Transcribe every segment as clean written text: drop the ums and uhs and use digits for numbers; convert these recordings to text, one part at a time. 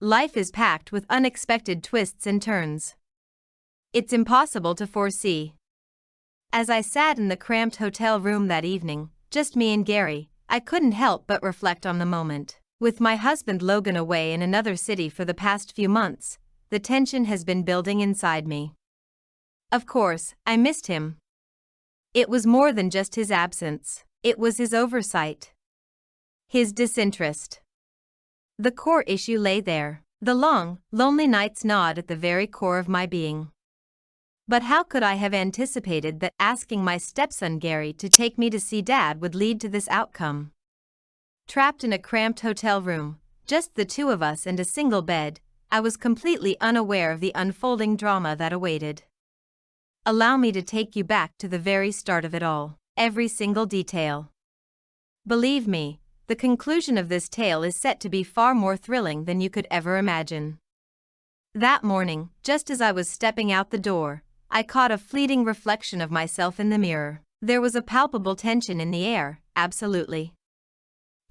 Life is packed with unexpected twists and turns. It's impossible to foresee. As I sat in the cramped hotel room that evening, just me and Gary, I couldn't help but reflect on the moment. With my husband Logan away in another city for the past few months, the tension has been building inside me. Of course, I missed him. It was more than just his absence, it was his oversight. His disinterest. The core issue lay there. The long, lonely nights gnawed at the very core of my being. But how could I have anticipated that asking my stepson Gary to take me to see Dad would lead to this outcome? Trapped in a cramped hotel room, just the two of us and a single bed, I was completely unaware of the unfolding drama that awaited. Allow me to take you back to the very start of it all, every single detail. Believe me, the conclusion of this tale is set to be far more thrilling than you could ever imagine. That morning, just as I was stepping out the door, I caught a fleeting reflection of myself in the mirror. There was a palpable tension in the air, absolutely.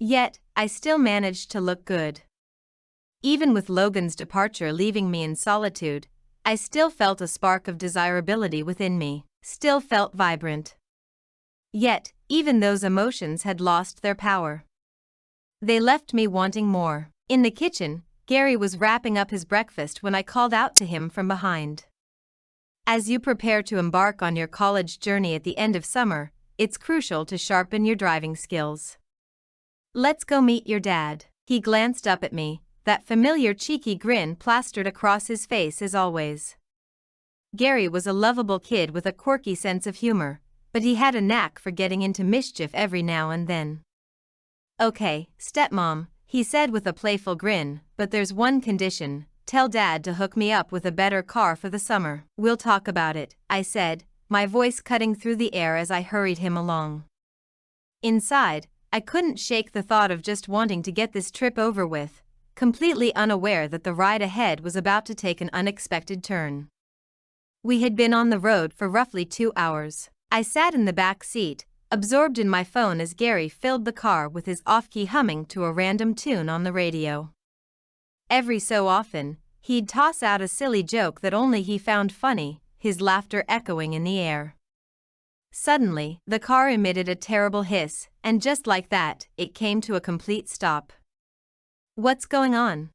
Yet, I still managed to look good. Even with Logan's departure leaving me in solitude, I still felt a spark of desirability within me, still felt vibrant. Yet, even those emotions had lost their power. They left me wanting more. In the kitchen, Gary was wrapping up his breakfast when I called out to him from behind. As you prepare to embark on your college journey at the end of summer, it's crucial to sharpen your driving skills. Let's go meet your dad. He glanced up at me, that familiar cheeky grin plastered across his face as always. Gary was a lovable kid with a quirky sense of humor, but he had a knack for getting into mischief every now and then. Okay, stepmom, he said with a playful grin, but there's one condition: tell Dad to hook me up with a better car for the summer. We'll talk about it, I said, my voice cutting through the air as I hurried him along. Inside, I couldn't shake the thought of just wanting to get this trip over with, completely unaware that the ride ahead was about to take an unexpected turn. We had been on the road for roughly 2 hours. I sat in the back seat, absorbed in my phone as Gary filled the car with his off-key humming to a random tune on the radio. Every so often, he'd toss out a silly joke that only he found funny, his laughter echoing in the air. Suddenly, the car emitted a terrible hiss, and just like that, it came to a complete stop. What's going on?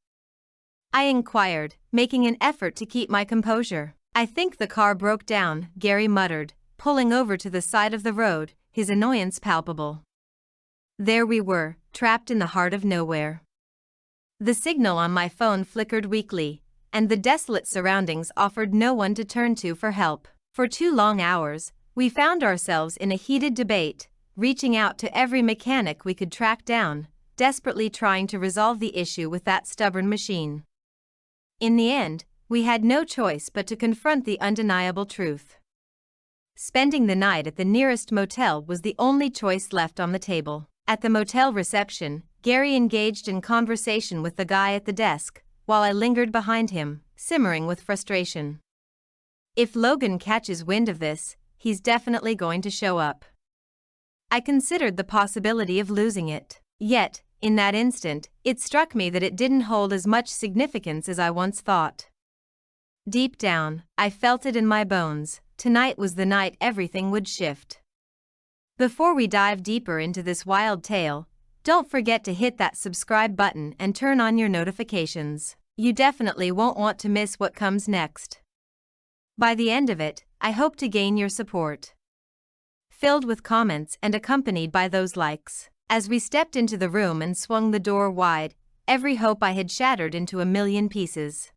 I inquired, making an effort to keep my composure. I think the car broke down, Gary muttered, pulling over to the side of the road, his annoyance palpable. There we were, trapped in the heart of nowhere. The signal on my phone flickered weakly, and the desolate surroundings offered no one to turn to for help. For 2 long hours, we found ourselves in a heated debate, reaching out to every mechanic we could track down, desperately trying to resolve the issue with that stubborn machine. In the end, we had no choice but to confront the undeniable truth. Spending the night at the nearest motel was the only choice left on the table. At the motel reception, Gary engaged in conversation with the guy at the desk, while I lingered behind him, simmering with frustration. If Logan catches wind of this, he's definitely going to show up. I considered the possibility of losing it. Yet, in that instant, it struck me that it didn't hold as much significance as I once thought. Deep down, I felt it in my bones. Tonight was the night everything would shift. Before we dive deeper into this wild tale, don't forget to hit that subscribe button and turn on your notifications. You definitely won't want to miss what comes next. By the end of it, I hope to gain your support. Filled with comments and accompanied by those likes. As we stepped into the room and swung the door wide, every hope I had shattered into a million pieces.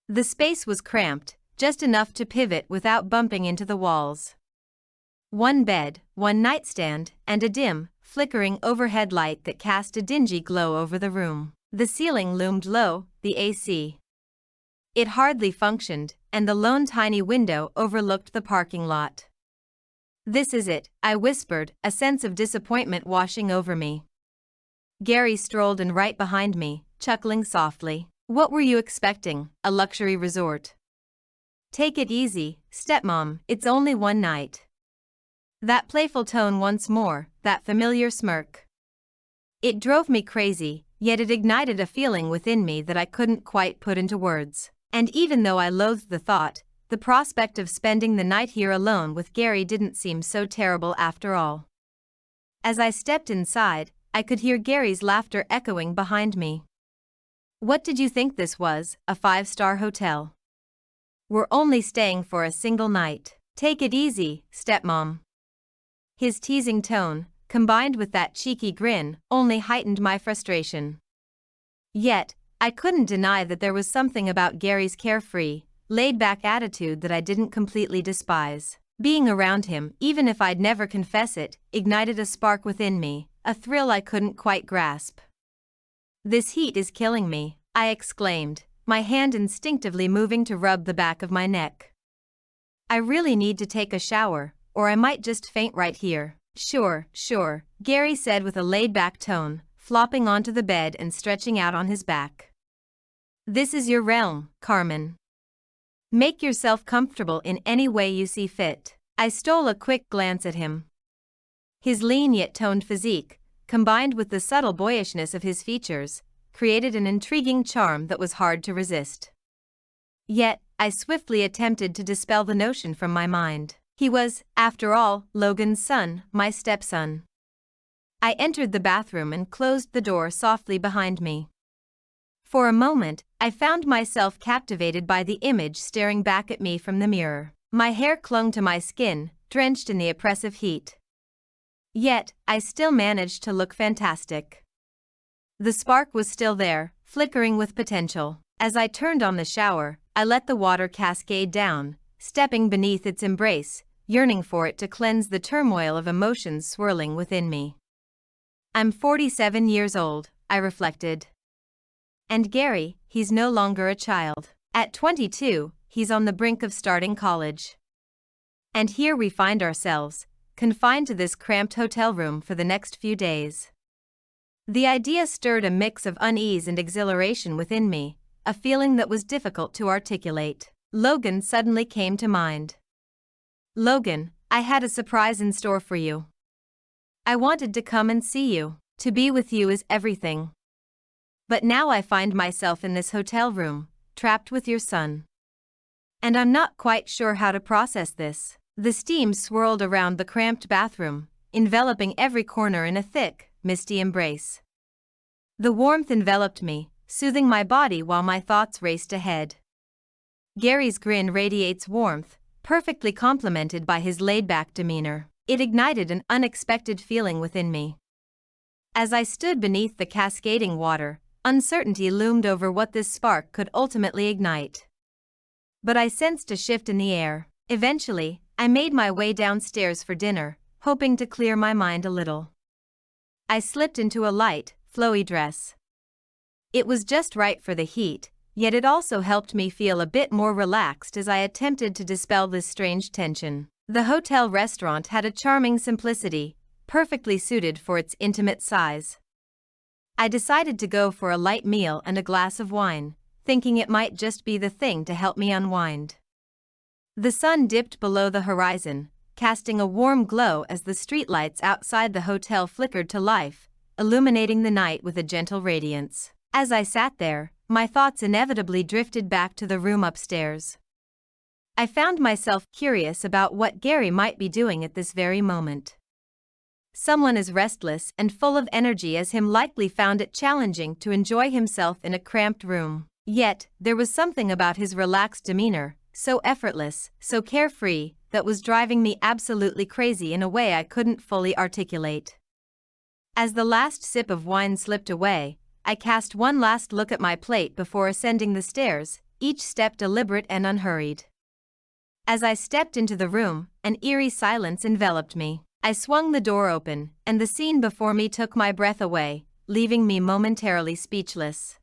The space was cramped, just enough to pivot without bumping into the walls. One bed, one nightstand, and a dim, flickering overhead light that cast a dingy glow over the room. The ceiling loomed low, the AC. It hardly functioned, and the lone tiny window overlooked the parking lot. This is it, I whispered, a sense of disappointment washing over me. Gary strolled in right behind me, chuckling softly. What were you expecting, a luxury resort? Take it easy, stepmom, it's only one night. That playful tone once more, that familiar smirk. It drove me crazy. yet it ignited a feeling within me that I couldn't quite put into words. And even though I loathed the thought, the prospect of spending the night here alone with Gary didn't seem so terrible after all. As I stepped inside, I could hear Gary's laughter echoing behind me. "What did you think this was, a 5-star hotel? We're only staying for a single night. Take it easy, stepmom." His teasing tone, combined with that cheeky grin, only heightened my frustration. Yet, I couldn't deny that there was something about Gary's carefree, laid-back attitude that I didn't completely despise. Being around him, even if I'd never confess it, ignited a spark within me, a thrill I couldn't quite grasp. "This heat is killing me," I exclaimed, my hand instinctively moving to rub the back of my neck. "I really need to take a shower, or I might just faint right here." Sure, Gary said with a laid-back tone, flopping onto the bed and stretching out on his back. "This is your realm, Carmen. Make yourself comfortable in any way you see fit." I stole a quick glance at him. His lean yet toned physique, combined with the subtle boyishness of his features, created an intriguing charm that was hard to resist. Yet, I swiftly attempted to dispel the notion from my mind. He was, after all, Logan's son, my stepson. I entered the bathroom and closed the door softly behind me. For a moment, I found myself captivated by the image staring back at me from the mirror. My hair clung to my skin, drenched in the oppressive heat. Yet, I still managed to look fantastic. The spark was still there, flickering with potential. As I turned on the shower, I let the water cascade down, stepping beneath its embrace, yearning for it to cleanse the turmoil of emotions swirling within me. I'm 47 years old, I reflected. And Gary, he's no longer a child. At 22, he's on the brink of starting college. And here we find ourselves, confined to this cramped hotel room for the next few days. The idea stirred a mix of unease and exhilaration within me, a feeling that was difficult to articulate. Logan suddenly came to mind. "Logan, I had a surprise in store for you. I wanted to come and see you. To be with you is everything. But now I find myself in this hotel room, trapped with your son. And I'm not quite sure how to process this." The steam swirled around the cramped bathroom, enveloping every corner in a thick, misty embrace. The warmth enveloped me, soothing my body while my thoughts raced ahead. Gary's grin radiates warmth, perfectly complemented by his laid-back demeanor. It ignited an unexpected feeling within me. As I stood beneath the cascading water, uncertainty loomed over what this spark could ultimately ignite. But I sensed a shift in the air. Eventually, I made my way downstairs for dinner, hoping to clear my mind a little. I slipped into a light, flowy dress. It was just right for the heat, yet it also helped me feel a bit more relaxed as I attempted to dispel this strange tension. The hotel restaurant had a charming simplicity, perfectly suited for its intimate size. I decided to go for a light meal and a glass of wine, thinking it might just be the thing to help me unwind. The sun dipped below the horizon, casting a warm glow as the streetlights outside the hotel flickered to life, illuminating the night with a gentle radiance. As I sat there, my thoughts inevitably drifted back to the room upstairs. I found myself curious about what Gary might be doing at this very moment. Someone as restless and full of energy as him likely found it challenging to enjoy himself in a cramped room. Yet, there was something about his relaxed demeanor, so effortless, so carefree, that was driving me absolutely crazy in a way I couldn't fully articulate. As the last sip of wine slipped away, I cast one last look at my plate before ascending the stairs, each step deliberate and unhurried. As I stepped into the room, an eerie silence enveloped me. I swung the door open, and the scene before me took my breath away, leaving me momentarily speechless.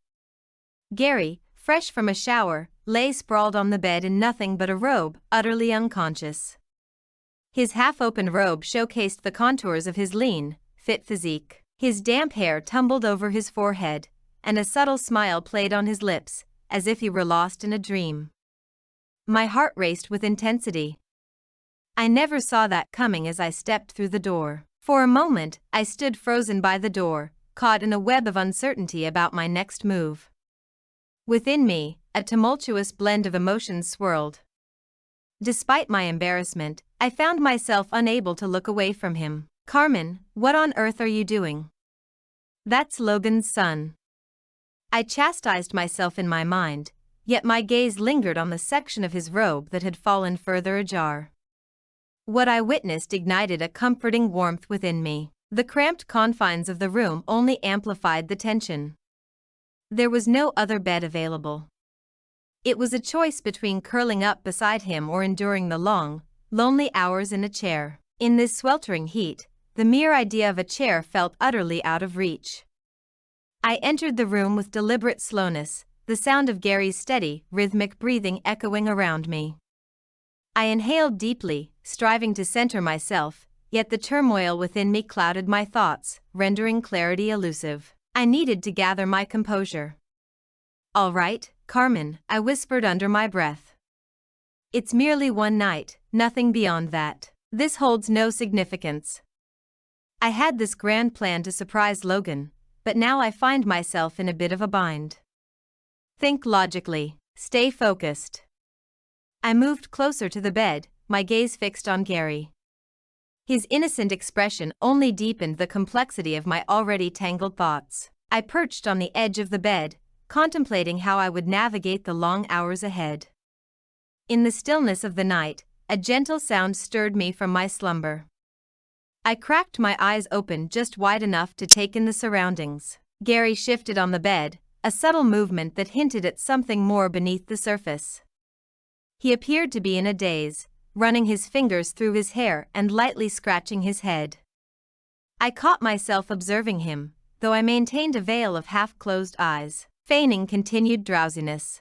Gary, fresh from a shower, lay sprawled on the bed in nothing but a robe, utterly unconscious. His half-open robe showcased the contours of his lean, fit physique. His damp hair tumbled over his forehead, and a subtle smile played on his lips, as if he were lost in a dream. My heart raced with intensity. I never saw that coming as I stepped through the door. For a moment, I stood frozen by the door, caught in a web of uncertainty about my next move. Within me, a tumultuous blend of emotions swirled. Despite my embarrassment, I found myself unable to look away from him. "Carmen, what on earth are you doing? That's Logan's son." I chastised myself in my mind, yet my gaze lingered on the section of his robe that had fallen further ajar. What I witnessed ignited a comforting warmth within me. The cramped confines of the room only amplified the tension. There was no other bed available. It was a choice between curling up beside him or enduring the long, lonely hours in a chair. In this sweltering heat, the mere idea of a chair felt utterly out of reach. I entered the room with deliberate slowness, the sound of Gary's steady, rhythmic breathing echoing around me. I inhaled deeply, striving to center myself, yet the turmoil within me clouded my thoughts, rendering clarity elusive. I needed to gather my composure. "All right, Carmen," I whispered under my breath. "It's merely one night, nothing beyond that. This holds no significance. I had this grand plan to surprise Logan, but now I find myself in a bit of a bind. Think logically, stay focused." I moved closer to the bed, my gaze fixed on Gary. His innocent expression only deepened the complexity of my already tangled thoughts. I perched on the edge of the bed, contemplating how I would navigate the long hours ahead. In the stillness of the night, a gentle sound stirred me from my slumber. I cracked my eyes open just wide enough to take in the surroundings. Gary shifted on the bed, a subtle movement that hinted at something more beneath the surface. He appeared to be in a daze, running his fingers through his hair and lightly scratching his head. I caught myself observing him, though I maintained a veil of half-closed eyes, feigning continued drowsiness.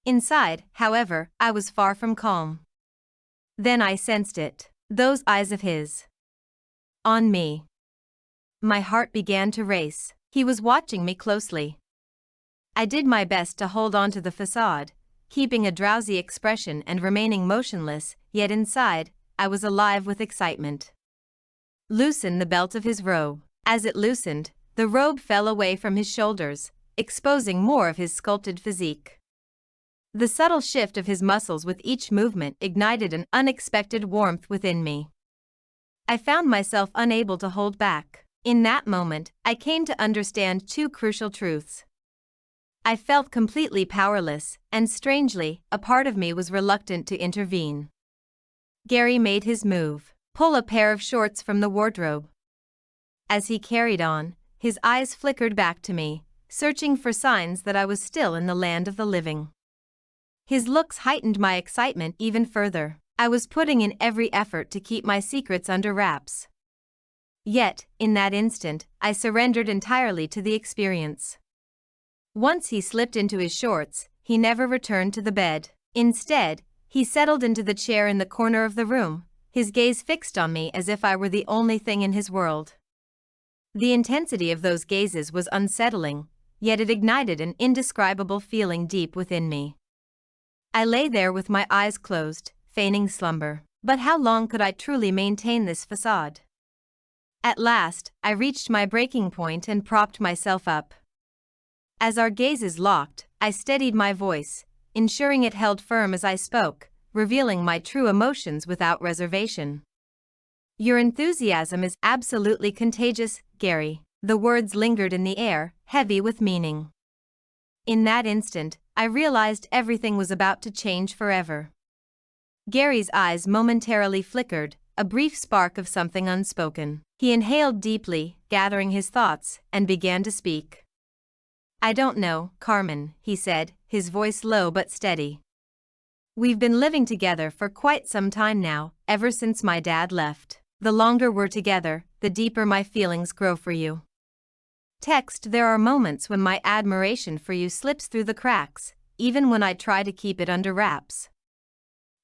Inside, however, I was far from calm. Then I sensed it, those eyes of his. On me. My heart began to race. He was watching me closely. I did my best to hold on to the facade, keeping a drowsy expression and remaining motionless, yet inside, I was alive with excitement. "Loosen the belt of his robe." As it loosened, the robe fell away from his shoulders, exposing more of his sculpted physique. The subtle shift of his muscles with each movement ignited an unexpected warmth within me. I found myself unable to hold back. In that moment, I came to understand two crucial truths. I felt completely powerless, and strangely, a part of me was reluctant to intervene. Gary made his move, pull a pair of shorts from the wardrobe. As he carried on, his eyes flickered back to me, searching for signs that I was still in the land of the living. His looks heightened my excitement even further. I was putting in every effort to keep my secrets under wraps. Yet, in that instant, I surrendered entirely to the experience. Once he slipped into his shorts, he never returned to the bed. Instead, he settled into the chair in the corner of the room, his gaze fixed on me as if I were the only thing in his world. The intensity of those gazes was unsettling, yet it ignited an indescribable feeling deep within me. I lay there with my eyes closed, feigning slumber. But how long could I truly maintain this facade? At last, I reached my breaking point and propped myself up. As our gazes locked, I steadied my voice, ensuring it held firm as I spoke, revealing my true emotions without reservation. "Your enthusiasm is absolutely contagious, Gary." The words lingered in the air, heavy with meaning. In that instant, I realized everything was about to change forever. Gary's eyes momentarily flickered, a brief spark of something unspoken. He inhaled deeply, gathering his thoughts, and began to speak. "I don't know, Carmen," he said, his voice low but steady. "We've been living together for quite some time now, ever since my dad left. The longer we're together, the deeper my feelings grow for you. There are moments when my admiration for you slips through the cracks, even when I try to keep it under wraps.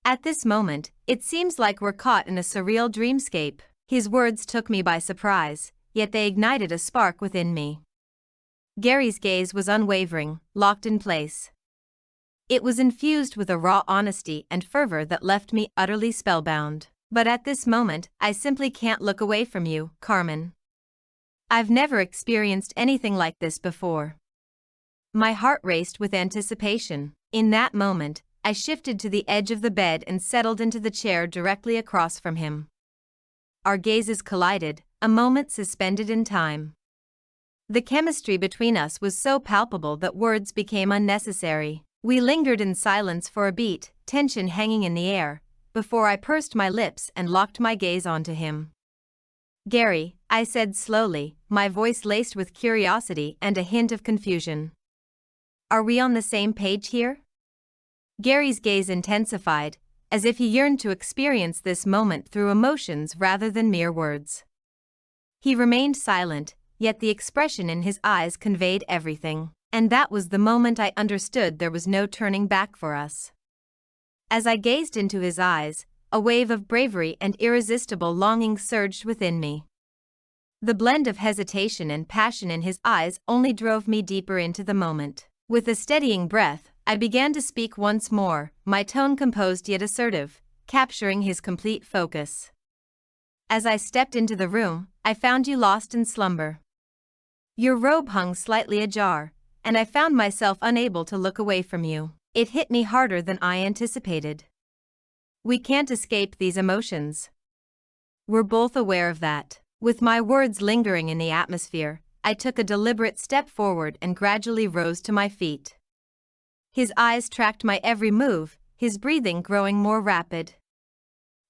At this moment, it seems like we're caught in a surreal dreamscape." His words took me by surprise, yet they ignited a spark within me. Gary's gaze was unwavering, locked in place. It was infused with a raw honesty and fervor that left me utterly spellbound. "But at this moment, I simply can't look away from you, Carmen. I've never experienced anything like this before. My heart raced with anticipation. In that moment, I shifted to the edge of the bed and settled into the chair directly across from him. Our gazes collided, a moment suspended in time. The chemistry between us was so palpable that words became unnecessary. We lingered in silence for a beat, tension hanging in the air, before I pursed my lips and locked my gaze onto him. "Gary," I said slowly, my voice laced with curiosity and a hint of confusion. "Are we on the same page here?" Gary's gaze intensified, as if he yearned to experience this moment through emotions rather than mere words. He remained silent, yet the expression in his eyes conveyed everything, and that was the moment I understood there was no turning back for us. As I gazed into his eyes, a wave of bravery and irresistible longing surged within me. The blend of hesitation and passion in his eyes only drove me deeper into the moment. With a steadying breath, I began to speak once more, my tone composed yet assertive, capturing his complete focus. "As I stepped into the room, I found you lost in slumber. Your robe hung slightly ajar, and I found myself unable to look away from you. It hit me harder than I anticipated. We can't escape these emotions. We're both aware of that." With my words lingering in the atmosphere, I took a deliberate step forward and gradually rose to my feet. His eyes tracked my every move, his breathing growing more rapid.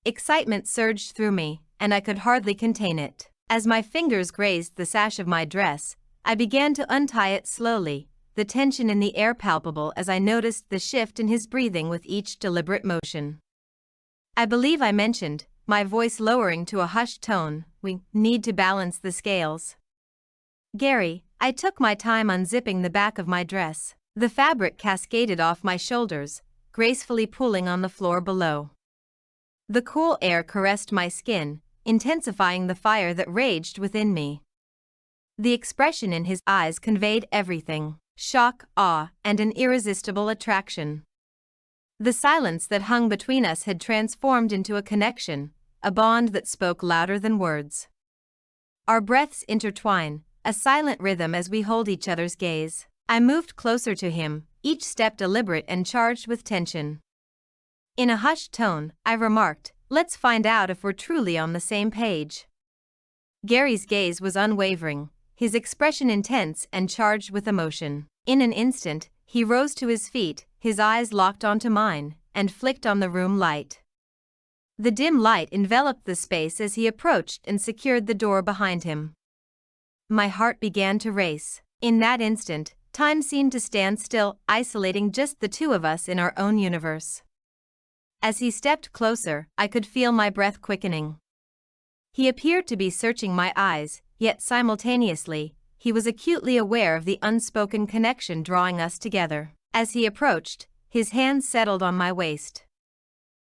Excitement surged through me, and I could hardly contain it. As my fingers grazed the sash of my dress, I began to untie it slowly, the tension in the air palpable as I noticed the shift in his breathing with each deliberate motion. "I believe I mentioned," my voice lowering to a hushed tone, "we need to balance the scales." "Gary," I took my time unzipping the back of my dress. The fabric cascaded off my shoulders, gracefully pooling on the floor below. The cool air caressed my skin, intensifying the fire that raged within me. The expression in his eyes conveyed everything: shock, awe, and an irresistible attraction. The silence that hung between us had transformed into a connection, a bond that spoke louder than words. Our breaths intertwine, a silent rhythm as we hold each other's gaze. I moved closer to him, each step deliberate and charged with tension. In a hushed tone, I remarked, "Let's find out if we're truly on the same page." Gary's gaze was unwavering, his expression intense and charged with emotion. In an instant, he rose to his feet, his eyes locked onto mine, and flicked on the room light. The dim light enveloped the space as he approached and secured the door behind him. My heart began to race. In that instant, time seemed to stand still, isolating just the two of us in our own universe. As he stepped closer, I could feel my breath quickening. He appeared to be searching my eyes, yet simultaneously, he was acutely aware of the unspoken connection drawing us together. As he approached, his hands settled on my waist.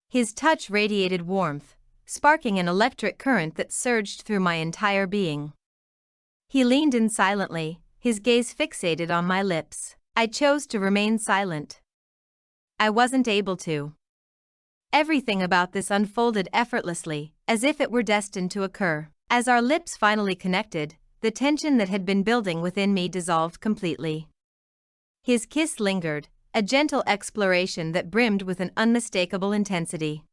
His touch radiated warmth, sparking an electric current that surged through my entire being. He leaned in silently, his gaze fixated on my lips. I chose to remain silent. I wasn't able to. Everything about this unfolded effortlessly, as if it were destined to occur. As our lips finally connected, the tension that had been building within me dissolved completely. His kiss lingered, a gentle exploration that brimmed with an unmistakable intensity.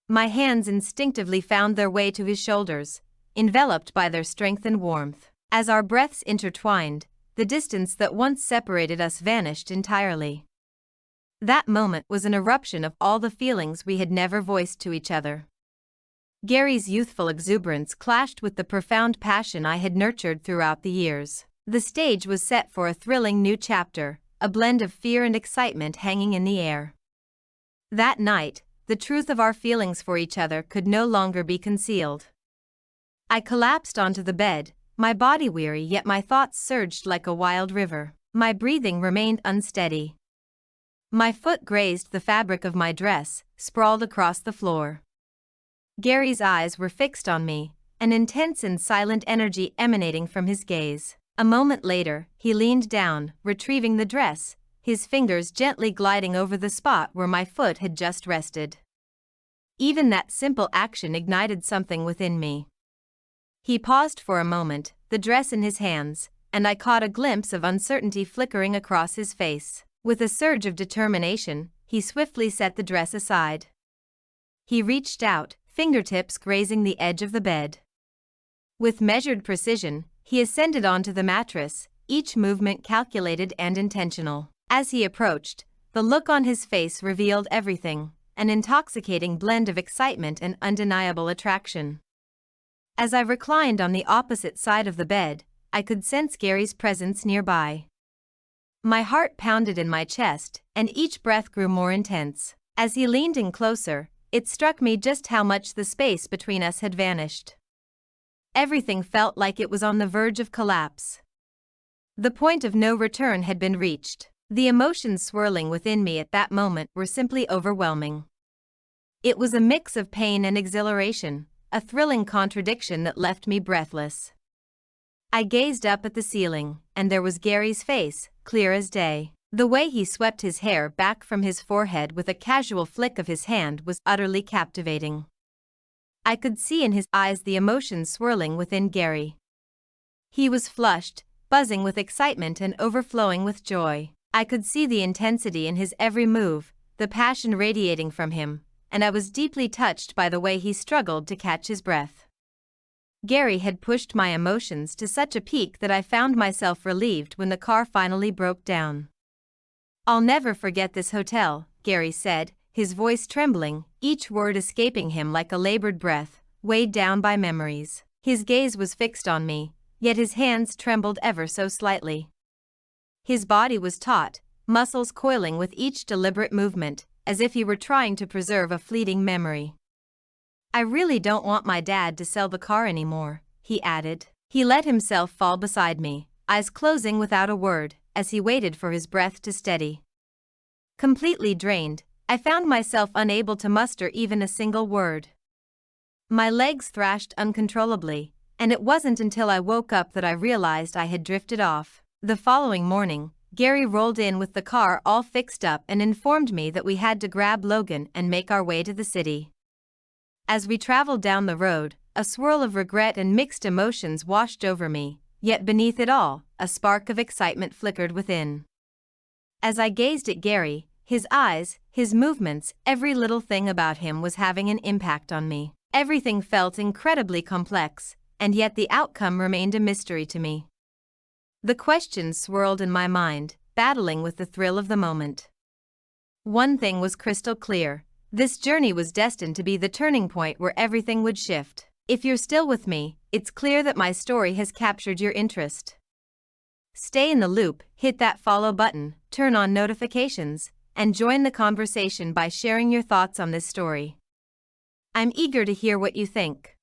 My hands instinctively found their way to his shoulders, enveloped by their strength and warmth. As our breaths intertwined, the distance that once separated us vanished entirely. That moment was an eruption of all the feelings we had never voiced to each other. Gary's youthful exuberance clashed with the profound passion I had nurtured throughout the years. The stage was set for a thrilling new chapter, a blend of fear and excitement hanging in the air. That night, the truth of our feelings for each other could no longer be concealed. I collapsed onto the bed, my body weary yet my thoughts surged like a wild river. My breathing remained unsteady. My foot grazed the fabric of my dress, sprawled across the floor. Gary's eyes were fixed on me, an intense and silent energy emanating from his gaze. A moment later, he leaned down, retrieving the dress, his fingers gently gliding over the spot where my foot had just rested. Even that simple action ignited something within me. He paused for a moment, the dress in his hands, and I caught a glimpse of uncertainty flickering across his face. With a surge of determination, he swiftly set the dress aside. He reached out, fingertips grazing the edge of the bed. With measured precision, he ascended onto the mattress, each movement calculated and intentional. As he approached, the look on his face revealed everything, an intoxicating blend of excitement and undeniable attraction. As I reclined on the opposite side of the bed, I could sense Gary's presence nearby. My heart pounded in my chest, and each breath grew more intense. As he leaned in closer, it struck me just how much the space between us had vanished. Everything felt like it was on the verge of collapse. The point of no return had been reached. The emotions swirling within me at that moment were simply overwhelming. It was a mix of pain and exhilaration, a thrilling contradiction that left me breathless. I gazed up at the ceiling, and there was Gary's face, clear as day. The way he swept his hair back from his forehead with a casual flick of his hand was utterly captivating. I could see in his eyes the emotions swirling within Gary. He was flushed, buzzing with excitement and overflowing with joy. I could see the intensity in his every move, the passion radiating from him, and I was deeply touched by the way he struggled to catch his breath. Gary had pushed my emotions to such a peak that I found myself relieved when the car finally broke down. "I'll never forget this hotel," Gary said, his voice trembling, each word escaping him like a labored breath, weighed down by memories. His gaze was fixed on me, yet his hands trembled ever so slightly. His body was taut, muscles coiling with each deliberate movement, as if he were trying to preserve a fleeting memory. "I really don't want my dad to sell the car anymore," he added. He let himself fall beside me, eyes closing without a word, as he waited for his breath to steady. Completely drained, I found myself unable to muster even a single word. My legs thrashed uncontrollably, and it wasn't until I woke up that I realized I had drifted off. The following morning, Gary rolled in with the car all fixed up and informed me that we had to grab Logan and make our way to the city. As we traveled down the road, a swirl of regret and mixed emotions washed over me, yet beneath it all, a spark of excitement flickered within. As I gazed at Gary, his eyes, his movements, every little thing about him was having an impact on me. Everything felt incredibly complex, and yet the outcome remained a mystery to me. The questions swirled in my mind, battling with the thrill of the moment. One thing was crystal clear: this journey was destined to be the turning point where everything would shift. If you're still with me, it's clear that my story has captured your interest. Stay in the loop, hit that follow button, turn on notifications, and join the conversation by sharing your thoughts on this story. I'm eager to hear what you think.